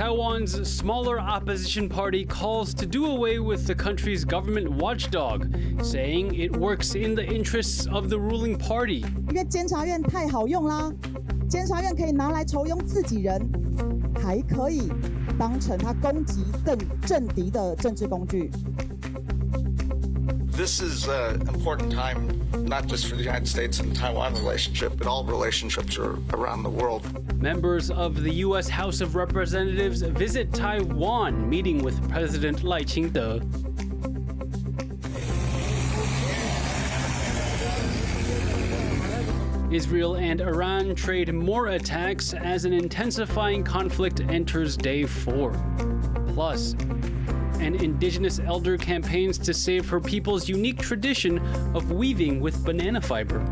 Taiwan's smaller opposition party calls to do away with the country's government watchdog, saying it works in the interests of the ruling party. 因为监察院太好用啦，监察院可以拿来酬庸自己人，还可以当成他攻击政敌的政治工具。This is an important time, not just for the United States and Taiwan relationship, but all relationships around the world. Members of the U.S. House of Representatives visit Taiwan, meeting with President Lai Ching-te. Israel and Iran trade more attacks as an intensifying conflict enters day 4. Plus, an indigenous elder campaigns to save her people's unique tradition of weaving with banana fiber.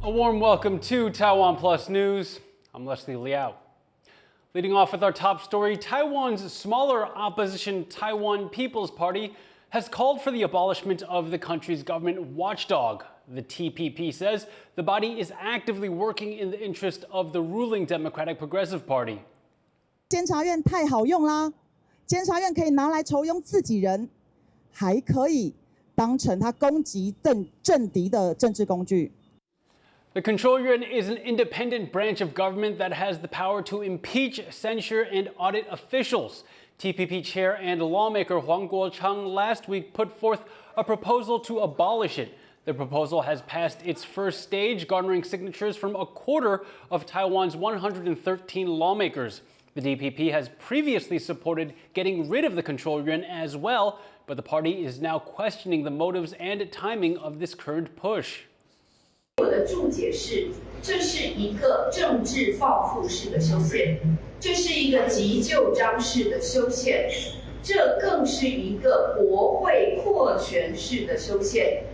A warm welcome to TaiwanPlus News. I'm Leslie Liao. Leading off with our top story, Taiwan's smaller opposition Taiwan People's Party has called for the abolishment of the country's government watchdog. The TPP says the body is actively working in the interest of the ruling Democratic Progressive Party. 监察院太好用啦，监察院可以拿来酬庸自己人，还可以当成他攻击政敌的政治工具。 The Control Yuan is an independent branch of government that has the power to impeach, censure, and audit officials. TPP chair and lawmaker Huang Guochang last week put forth a proposal to abolish it. The proposal has passed its first stage, garnering signatures from a quarter of Taiwan's 113 lawmakers. The DPP has previously supported getting rid of the Control Yuan as well, but the party is now questioning the motives and timing of this current push. 我的注解是，这是一个政治报复式的修宪，这是一个急就章式的修宪，这更是一个国会扩权式的修宪。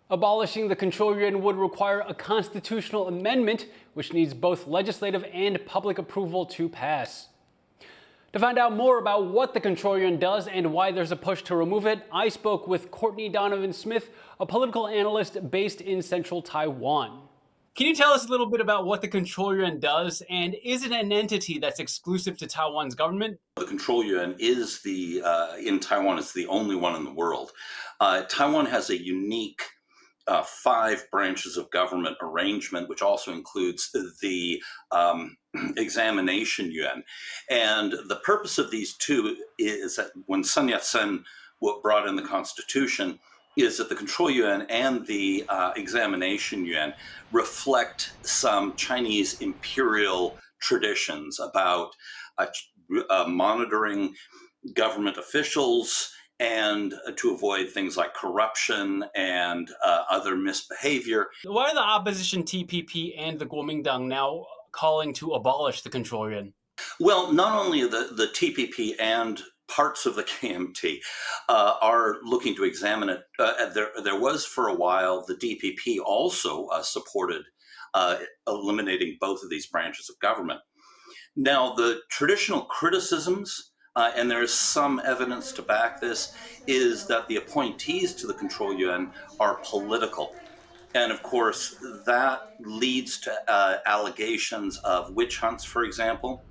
Abolishing the Control Yuan would require a constitutional amendment, which needs both legislative and public approval to pass. To find out more about what the Control Yuan does and why there's a push to remove it, I spoke with Courtney Donovan-Smith, a political analyst based in central Taiwan. Can you tell us a little bit about what the Control Yuan does, and is it an entity that's exclusive to Taiwan's government? The Control Yuan is in Taiwan, it's the only one in the world. Taiwan has a unique 5 branches of government arrangement, which also includes the examination yuan. And the purpose of these two is that when Sun Yat-sen brought in the Constitution, is that the Control Yuan and the examination yuan reflect some Chinese imperial traditions about monitoring government officials and to avoid things like corruption and other misbehavior. Why are the opposition TPP and the Kuomintang now calling to abolish the Control Yuan? Well, not only the TPP and parts of the KMT are looking to examine it. There was for a while, the DPP also supported eliminating both of these branches of government. Now, the traditional criticisms, and there is some evidence to back this, is that the appointees to the Control Yuan are political. And of course, that leads to allegations of witch hunts, for example,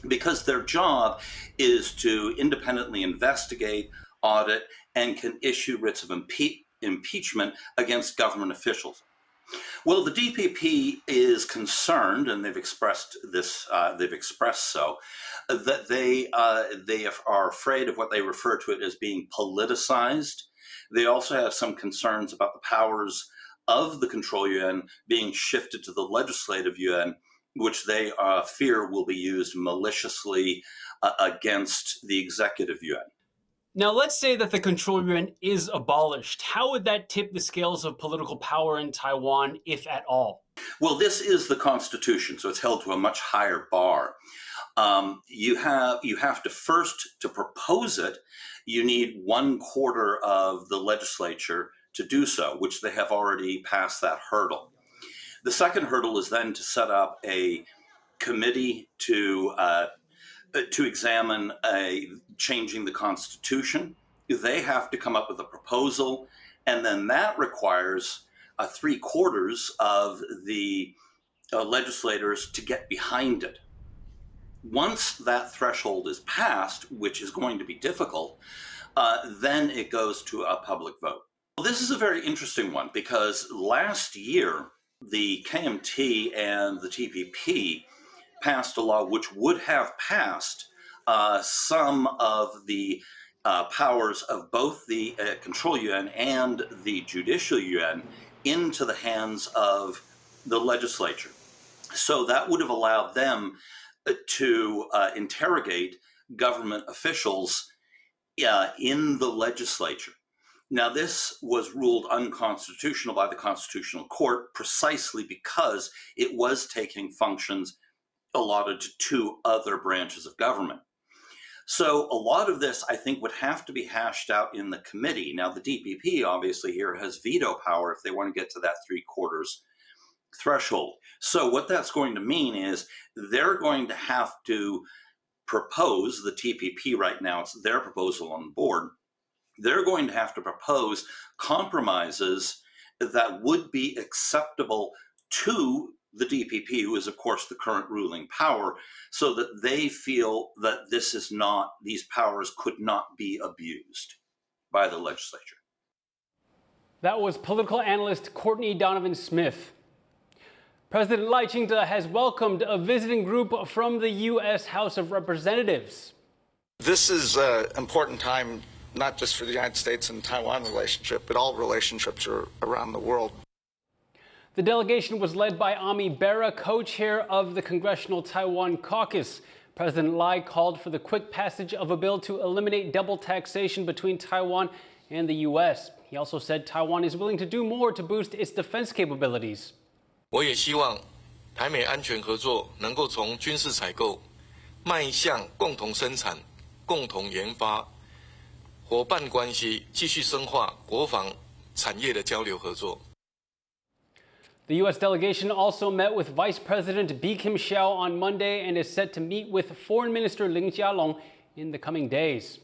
because their job is to independently investigate, audit, and can issue writs of impeachment against government officials. Well, the DPP is concerned, and they've expressed this. That they are afraid of what they refer to it as being politicized. They also have some concerns about the powers of the Control Yuan being shifted to the legislative yuan, which they fear will be used maliciously against the executive yuan. Now, let's say that the Control Yuan is abolished. How would that tip the scales of political power in Taiwan, if at all? Well, this is the Constitution, so it's held to a much higher bar. You have to first, to propose it, you need 1/4 of the legislature to do so, which they have already passed that hurdle. The second hurdle is then to set up a committee to examine changing the Constitution, They have to come up with a proposal, and then that requires 3/4 of the legislators to get behind it. Once that threshold is passed, which is going to be difficult, then it goes to a public vote. Well, this is a very interesting one because last year, the KMT and the TPP passed a law which would have passed some of the powers of both the Control Yuan and the Judicial Yuan into the hands of the legislature. So that would have allowed them to interrogate government officials in the legislature. Now, this was ruled unconstitutional by the Constitutional Court precisely because it was taking functions allotted to 2 other branches of government. So a lot of this, I think, would have to be hashed out in the committee. Now, the DPP obviously here has veto power if they want to get to that 3/4 threshold. So what that's going to mean is they're going to have to propose, the TPP right now, it's their proposal on the board, they're going to have to propose compromises that would be acceptable to the DPP, who is, of course, the current ruling power, so that they feel that these powers could not be abused by the legislature. That was political analyst Courtney Donovan Smith. President Lai Ching-te has welcomed a visiting group from the U.S. House of Representatives. This is an important time, not just for the United States and Taiwan relationship, but all relationships around the world. The delegation was led by Ami Bera, co-chair of the Congressional Taiwan Caucus. President Lai called for the quick passage of a bill to eliminate double taxation between Taiwan and the U.S. He also said Taiwan is willing to do more to boost its defense capabilities. 我也希望台美安全合作能够从军事采购迈向共同生产、共同研发，伙伴关系继续深化国防产业的交流合作。 The U.S. delegation also met with Vice President Bi Kim Hsiao on Monday and is set to meet with Foreign Minister Ling Jialong in the coming days.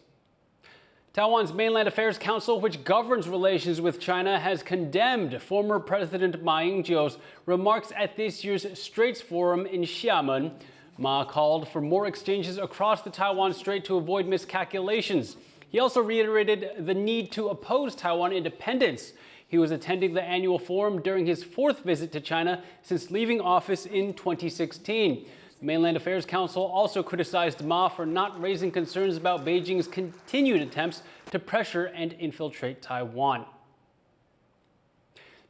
Taiwan's Mainland Affairs Council, which governs relations with China, has condemned former President Ma Ying-jeou's remarks at this year's Straits Forum in Xiamen. Ma called for more exchanges across the Taiwan Strait to avoid miscalculations. He also reiterated the need to oppose Taiwan independence. He was attending the annual forum during his 4th visit to China since leaving office in 2016. The Mainland Affairs Council also criticized Ma for not raising concerns about Beijing's continued attempts to pressure and infiltrate Taiwan.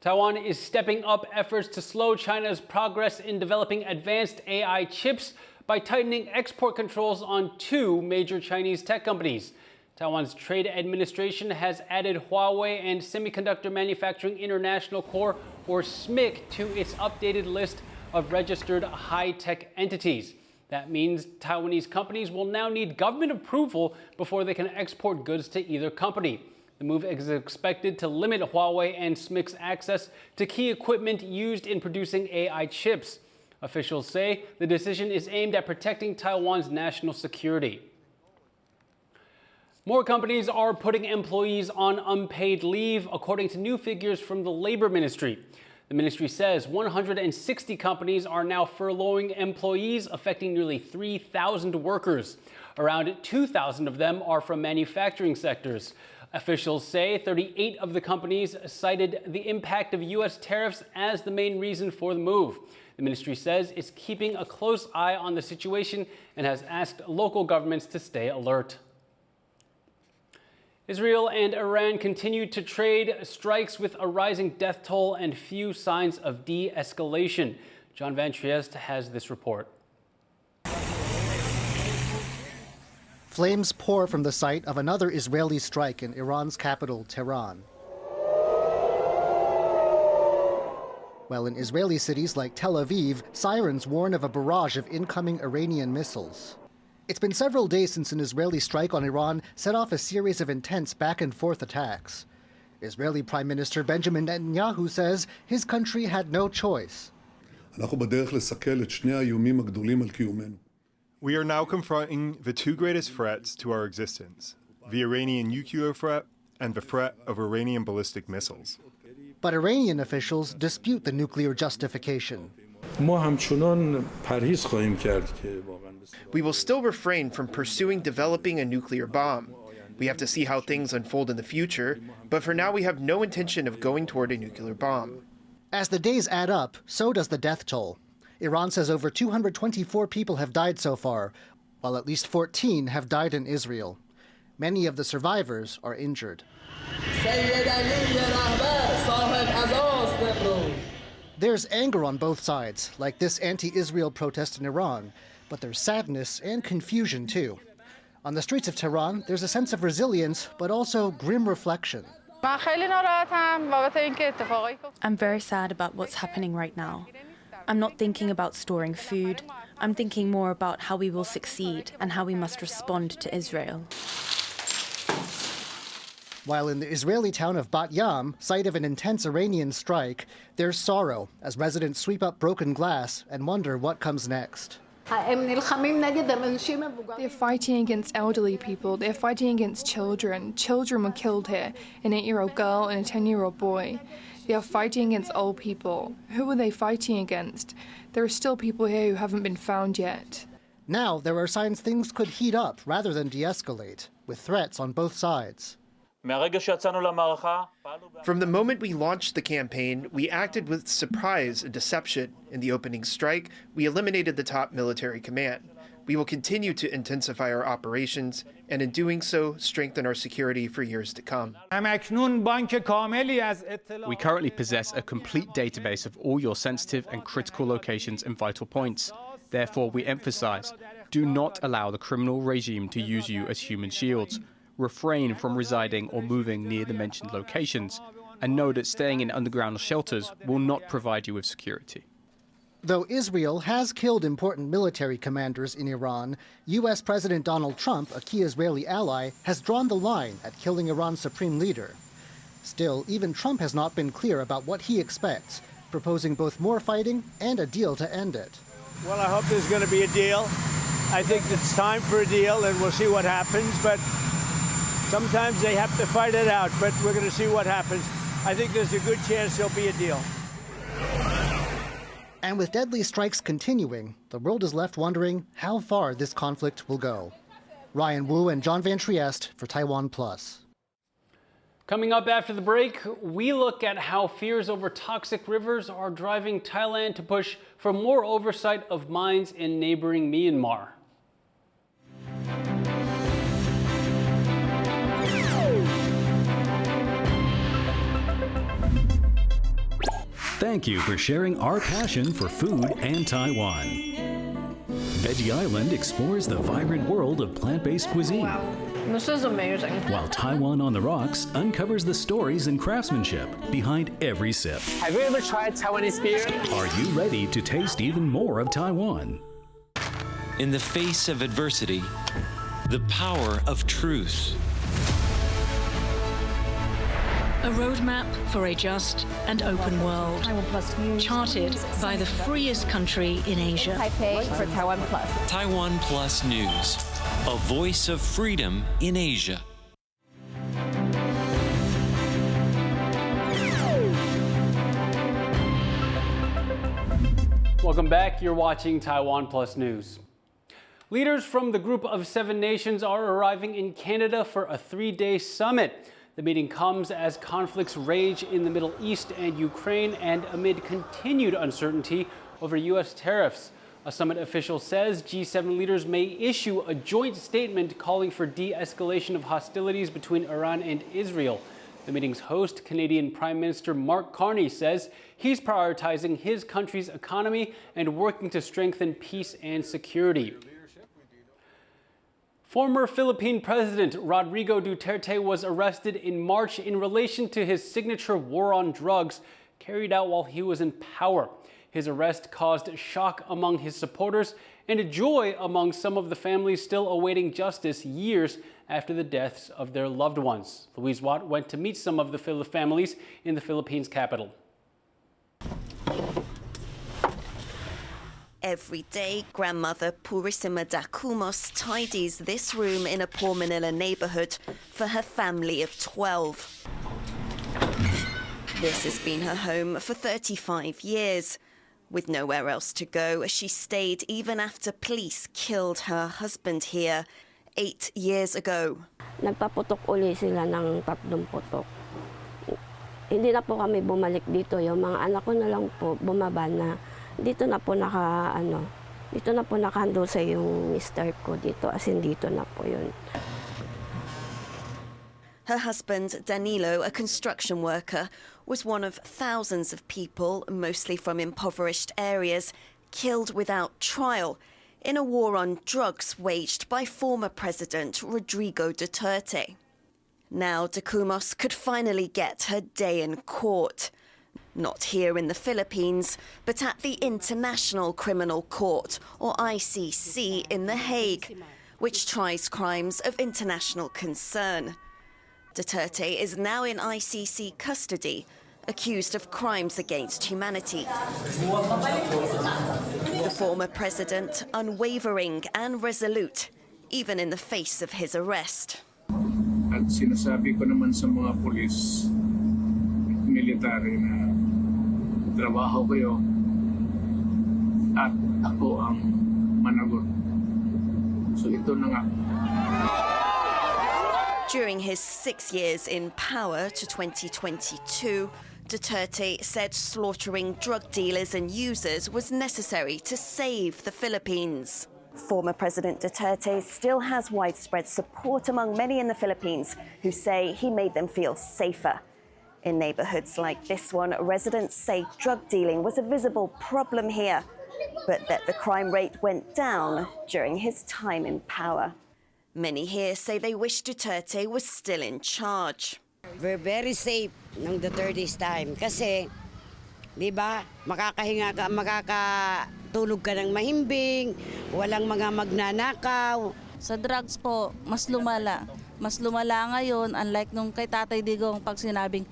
Taiwan is stepping up efforts to slow China's progress in developing advanced AI chips by tightening export controls on 2 major Chinese tech companies. Taiwan's Trade Administration has added Huawei and Semiconductor Manufacturing International Corp., or SMIC, to its updated list of registered high-tech entities. That means Taiwanese companies will now need government approval before they can export goods to either company. The move is expected to limit Huawei and SMIC's access to key equipment used in producing AI chips. Officials say the decision is aimed at protecting Taiwan's national security. More companies are putting employees on unpaid leave, according to new figures from the Labor Ministry. The ministry says 160 companies are now furloughing employees, affecting nearly 3,000 workers. Around 2,000 of them are from manufacturing sectors. Officials say 38 of the companies cited the impact of U.S. tariffs as the main reason for the move. The ministry says it's keeping a close eye on the situation and has asked local governments to stay alert. Israel and Iran continue to trade strikes with a rising death toll and few signs of de-escalation. John Van Trieste has this report. Flames pour from the site of another Israeli strike in Iran's capital, Tehran. While in Israeli cities like Tel Aviv, sirens warn of a barrage of incoming Iranian missiles. It's been several days since an Israeli strike on Iran set off a series of intense back-and-forth attacks. Israeli Prime Minister Benjamin Netanyahu says his country had no choice. We are now confronting the 2 greatest threats to our existence, the Iranian nuclear threat, and the threat of Iranian ballistic missiles. But Iranian officials dispute the nuclear justification. We will still refrain from pursuing developing a nuclear bomb. We have to see how things unfold in the future, but for now we have no intention of going toward a nuclear bomb. As the days add up, so does the death toll. Iran says over 224 people have died so far, while at least 14 have died in Israel. Many of the survivors are injured. There's anger on both sides, like this anti-Israel protest in Iran, but there's sadness and confusion too. On the streets of Tehran, there's a sense of resilience, but also grim reflection. I'm very sad about what's happening right now. I'm not thinking about storing food. I'm thinking more about how we will succeed and how we must respond to Israel. While in the Israeli town of Bat Yam, site of an intense Iranian strike, there's sorrow as residents sweep up broken glass and wonder what comes next. They're fighting against elderly people. They're fighting against children. Children were killed here, an 8-year-old girl and a 10-year-old boy. They are fighting against old people. Who are they fighting against? There are still people here who haven't been found yet. Now there are signs things could heat up rather than de-escalate, with threats on both sides. From the moment we launched the campaign, we acted with surprise and deception. In the opening strike, we eliminated the top military command. We will continue to intensify our operations, and in doing so, strengthen our security for years to come. We currently possess a complete database of all your sensitive and critical locations and vital points. Therefore, we emphasize, do not allow the criminal regime to use you as human shields. Refrain from residing or moving near the mentioned locations, and know that staying in underground shelters will not provide you with security. Though Israel has killed important military commanders in Iran, U.S. President Donald Trump, a key Israeli ally, has drawn the line at killing Iran's supreme leader. Still, even Trump has not been clear about what he expects, proposing both more fighting and a deal to end it. Well, I hope there's going to be a deal. I think it's time for a deal, and we'll see what happens, but sometimes they have to fight it out, but we're going to see what happens. I think there's a good chance there'll be a deal. And with deadly strikes continuing, the world is left wondering how far this conflict will go. Ryan Wu and John Van Trieste for TaiwanPlus. Coming up after the break, we look at how fears over toxic rivers are driving Thailand to push for more oversight of mines in neighboring Myanmar. Thank you for sharing our passion for food and Taiwan. Veggie Island explores the vibrant world of plant-based cuisine. Wow, this is amazing. While Taiwan on the Rocks uncovers the stories and craftsmanship behind every sip. Have you ever tried Taiwanese beer? Are you ready to taste even more of Taiwan? In the face of adversity, the power of truth. A roadmap for a just and open world, charted by the freest country in Asia. Taipei for TaiwanPlus. TaiwanPlus News, a voice of freedom in Asia. Welcome back. You're watching TaiwanPlus News. Leaders from the Group of 7 Nations are arriving in Canada for a 3-day summit. The meeting comes as conflicts rage in the Middle East and Ukraine and amid continued uncertainty over U.S. tariffs. A summit official says G7 leaders may issue a joint statement calling for de-escalation of hostilities between Iran and Israel. The meeting's host, Canadian Prime Minister Mark Carney, says he's prioritizing his country's economy and working to strengthen peace and security. Former Philippine President Rodrigo Duterte was arrested in March in relation to his signature war on drugs carried out while he was in power. His arrest caused shock among his supporters and joy among some of the families still awaiting justice years after the deaths of their loved ones. Louise Watt went to meet some of the families in the Philippines capital. Every day, grandmother Purisima Dakumos tidies this room in a poor Manila neighborhood for her family of 12. This has been her home for 35 years. With nowhere else to go, she stayed even after police killed her husband here 8 years ago. Nagpaputok uli sila ng 3 putok. Hindi na po kami bumalik dito. Yung mga anak ko na lang po bumaba na dito na po nakahandle sa yung mister ko dito, as in dito na po yun. Her husband, Danilo, a construction worker, was one of thousands of people, mostly from impoverished areas, killed without trial in a war on drugs waged by former President Rodrigo Duterte. Now Dakumos could finally get her day in court. Not here in the Philippines, but at the International Criminal Court, or ICC, in The Hague, which tries crimes of international concern. Duterte is now in ICC custody, accused of crimes against humanity. The former president unwavering and resolute, even in the face of his arrest. At sinasabi ko naman sa mga pulis, military na trabaho kayo at ako ang managot. So ito na nga. During his 6 years in power to 2022, Duterte said slaughtering drug dealers and users was necessary to save the Philippines. Former President Duterte still has widespread support among many in the Philippines who say he made them feel safer. In neighborhoods like this one, residents say drug dealing was a visible problem here, but that the crime rate went down during his time in power. Many here say they wish Duterte was still in charge. We're very safe ng Duterte's time kasi, di ba, makakahinga ka, makakatulog ka ng mahimbing, walang mga magnanakaw. Sa drugs po, mas lumala. Mas lumala ngayon, unlike nung kay Tatay Digong pag sinabing,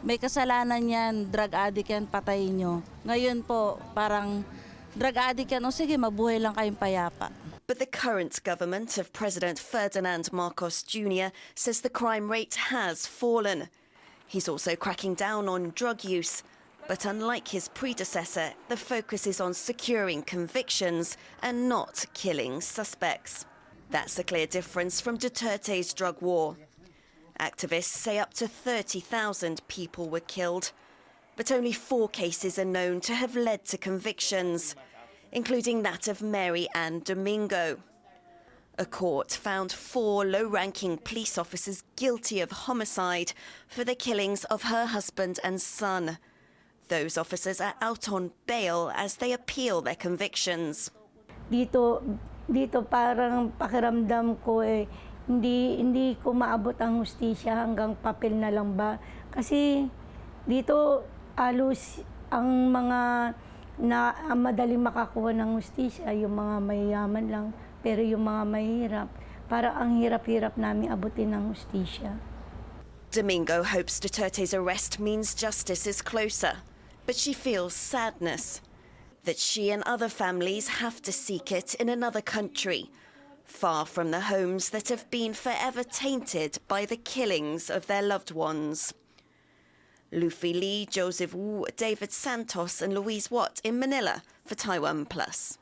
may kasalanan yan, drug addict yan, patayin nyo. Ngayon po, parang drug addict yan, o sige, mabuhay lang kayong payapa. But the current government of President Ferdinand Marcos Jr. says the crime rate has fallen. He's also cracking down on drug use. But unlike his predecessor, the focus is on securing convictions and not killing suspects. That's a clear difference from Duterte's drug war. Activists say up to 30,000 people were killed, but only 4 cases are known to have led to convictions, including that of Mary Ann Domingo. A court found 4 low-ranking police officers guilty of homicide for the killings of her husband and son. Those officers are out on bail as they appeal their convictions. Dito parang pakiramdam ko hindi ko maabot ang hustisya, hanggang papel na lang ba. Kasi dito alos ang mga na madaling makakuha ng hustisya, yung mga mayayaman lang, pero yung mga mahirap, para ang hirap-hirap namin abutin ng hustisya. Domingo hopes Duterte's arrest means justice is closer, but she feels sadness that she and other families have to seek it in another country, far from the homes that have been forever tainted by the killings of their loved ones. Luffy Lee, Joseph Wu, David Santos and Louise Watt in Manila for TaiwanPlus.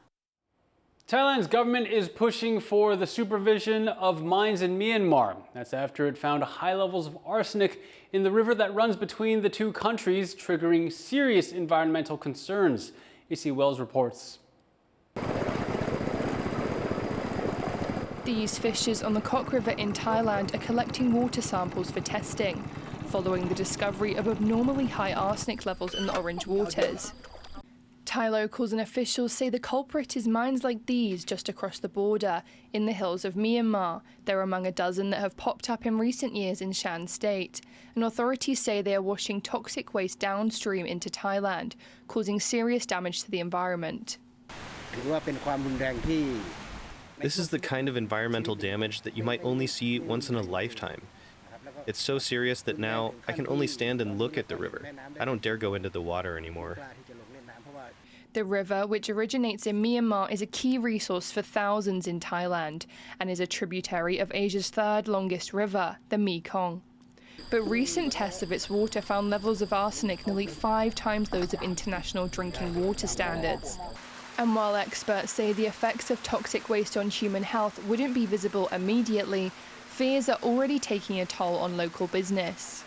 Thailand's government is pushing for the supervision of mines in Myanmar. That's after it found high levels of arsenic in the river that runs between the two countries, triggering serious environmental concerns. AC Wells reports. These fishers on the Kok River in Thailand are collecting water samples for testing, following the discovery of abnormally high arsenic levels in the orange waters. Thai locals and officials say the culprit is mines like these just across the border, in the hills of Myanmar. They're among a dozen that have popped up in recent years in Shan State, and authorities say they are washing toxic waste downstream into Thailand, causing serious damage to the environment. This is the kind of environmental damage that you might only see once in a lifetime. It's so serious that now I can only stand and look at the river. I don't dare go into the water anymore. The river, which originates in Myanmar, is a key resource for thousands in Thailand and is a tributary of Asia's third longest river, the Mekong. But recent tests of its water found levels of arsenic nearly 5 times those of international drinking water standards. And while experts say the effects of toxic waste on human health wouldn't be visible immediately, fears are already taking a toll on local business.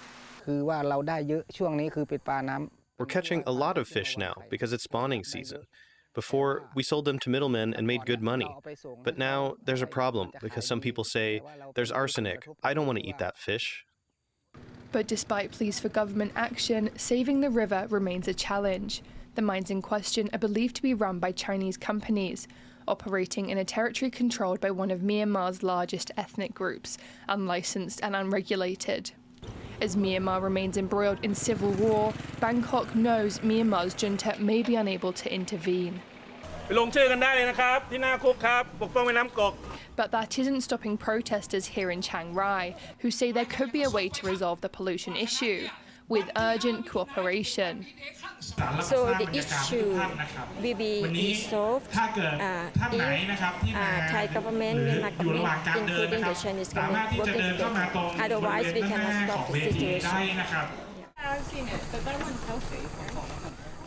We're catching a lot of fish now because it's spawning season. Before, we sold them to middlemen and made good money. But now there's a problem because some people say, there's arsenic, I don't want to eat that fish. But despite pleas for government action, saving the river remains a challenge. The mines in question are believed to be run by Chinese companies, operating in a territory controlled by one of Myanmar's largest ethnic groups, unlicensed and unregulated. As Myanmar remains embroiled in civil war, Bangkok knows Myanmar's junta may be unable to intervene. But that isn't stopping protesters here in Chiang Rai, who say there could be a way to resolve the pollution issue, with urgent cooperation. So the issue will be resolved if Thai government, Myanmar government, including the Chinese government, working together. Otherwise, we cannot stop the situation.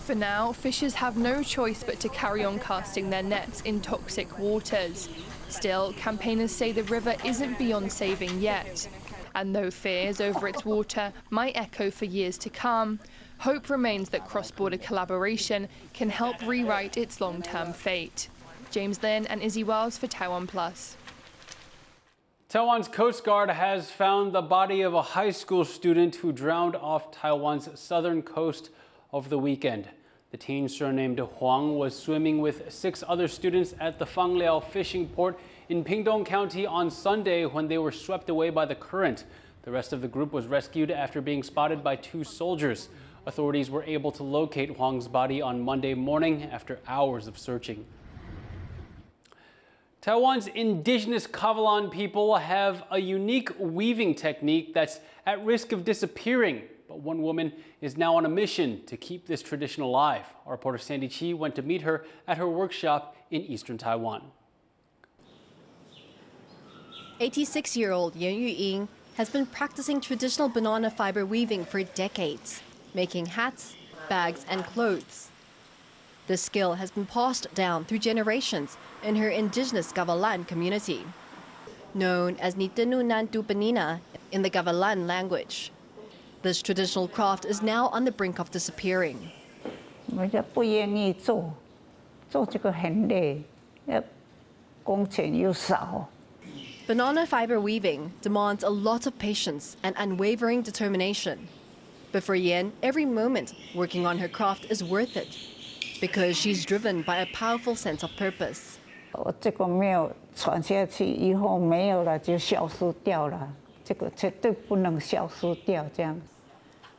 For now, fishers have no choice but to carry on casting their nets in toxic waters. Still, campaigners say the river isn't beyond saving yet. And though fears over its water might echo for years to come, hope remains that cross-border collaboration can help rewrite its long-term fate. James Lin and Izzy Wells for TaiwanPlus. Taiwan's Coast Guard has found the body of a high school student who drowned off Taiwan's southern coast over the weekend. The teen, surnamed Huang, was swimming with 6 other students at the Fangliao fishing port in Pingdong County on Sunday when they were swept away by the current. The rest of the group was rescued after being spotted by 2 soldiers. Authorities were able to locate Huang's body on Monday morning after hours of searching. Taiwan's Indigenous Kavalan people have a unique weaving technique that's at risk of disappearing. But one woman is now on a mission to keep this tradition alive. Our reporter Sandy Chi went to meet her at her workshop in eastern Taiwan. 86-year-old Yan Yuying has been practicing traditional banana fiber weaving for decades, making hats, bags, and clothes. This skill has been passed down through generations in her Indigenous Kavalan community, known as Nitenunan Tupanina in the Kavalan language. This traditional craft is now on the brink of disappearing. Banana fiber weaving demands a lot of patience and unwavering determination. But for Yan, every moment working on her craft is worth it, because she's driven by a powerful sense of purpose.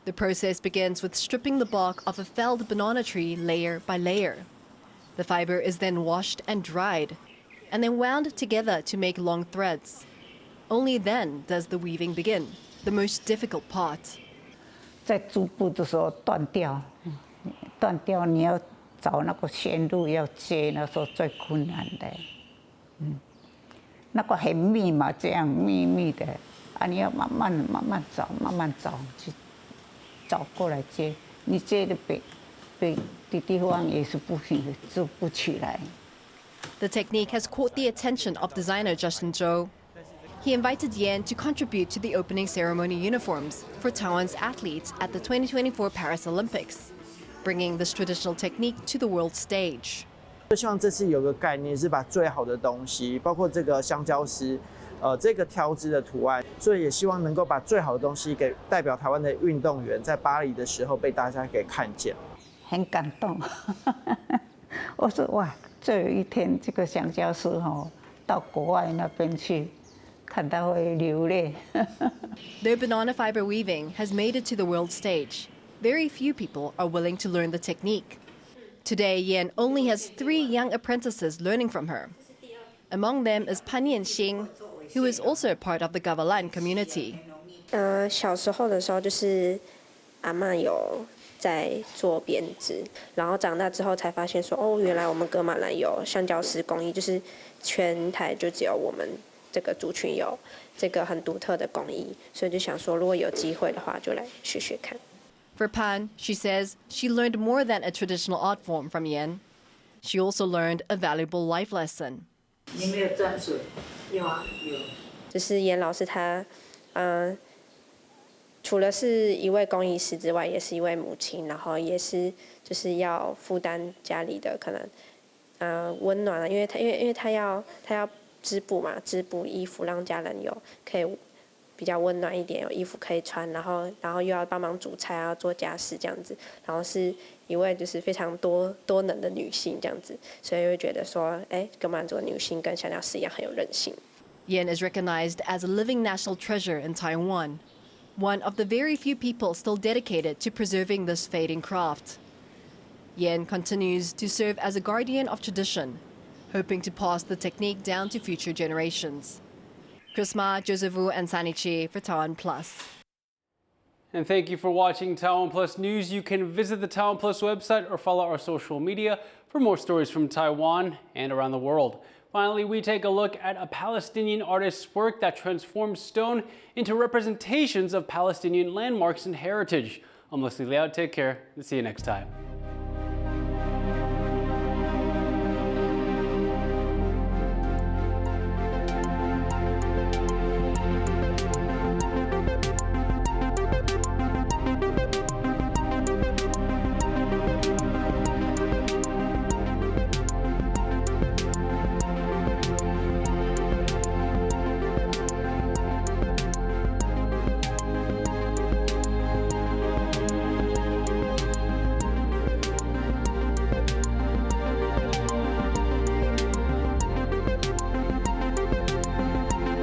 The process begins with stripping the bark of a felled banana tree layer by layer. The fiber is then washed and dried, and then wound together to make long threads. Only then does the weaving begin, the most difficult part. The technique has caught the attention of designer Justin Zhou. He invited Yan to contribute to the opening ceremony uniforms for Taiwan's athletes at the 2024 Paris Olympics, bringing this traditional technique to the world stage. 就希望这次有个概念是把最好的东西，包括这个香蕉丝，这个挑枝的图案，所以也希望能够把最好的东西给代表台湾的运动员，在巴黎的时候被大家给看见。很感动，我说哇，这有一天这个香蕉丝到国外那边去，看到会流泪。Though banana fiber weaving has made it to the world stage, very few people are willing to learn the technique. Today, Yan only has 3 young apprentices learning from her. Among them is Pan Yanxing, who is also part of the Kavalan community. 小时候的时候，就是阿嬷有在做编织，然后长大之后才发现说，哦，原来我们噶玛兰有橡胶丝工艺，就是全台就只有我们这个族群有这个很独特的工艺，所以就想说，如果有机会的话，就来学学看。For Pan, she says she learned more than a traditional art form from Yan. She also learned a valuable life lesson. 你没有沾水？有啊，有。就是严老师他，除了是一位工艺师之外，也是一位母亲，然后也是就是要负担家里的可能，温暖啊，因为他要织布嘛，织布衣服让家人有可以比较温暖一点，有衣服可以穿，然后又要帮忙煮菜啊，做家事这样子，然后是一位就是非常多能的女性这样子，所以会觉得说，哎，噶玛兰族的女性跟香蕉师一样很有韧性。Yan is recognized as a living national treasure in Taiwan, one of the very few people still dedicated to preserving this fading craft. Yan continues to serve as a guardian of tradition, hoping to pass the technique down to future generations. Chris Ma, Joseph Wu, and Sunny Chi for TaiwanPlus. And thank you for watching TaiwanPlus News. You can visit the TaiwanPlus website or follow our social media for more stories from Taiwan and around the world. Finally, we take a look at a Palestinian artist's work that transforms stone into representations of Palestinian landmarks and heritage. I'm Leslie Liao. Take care and see you next time.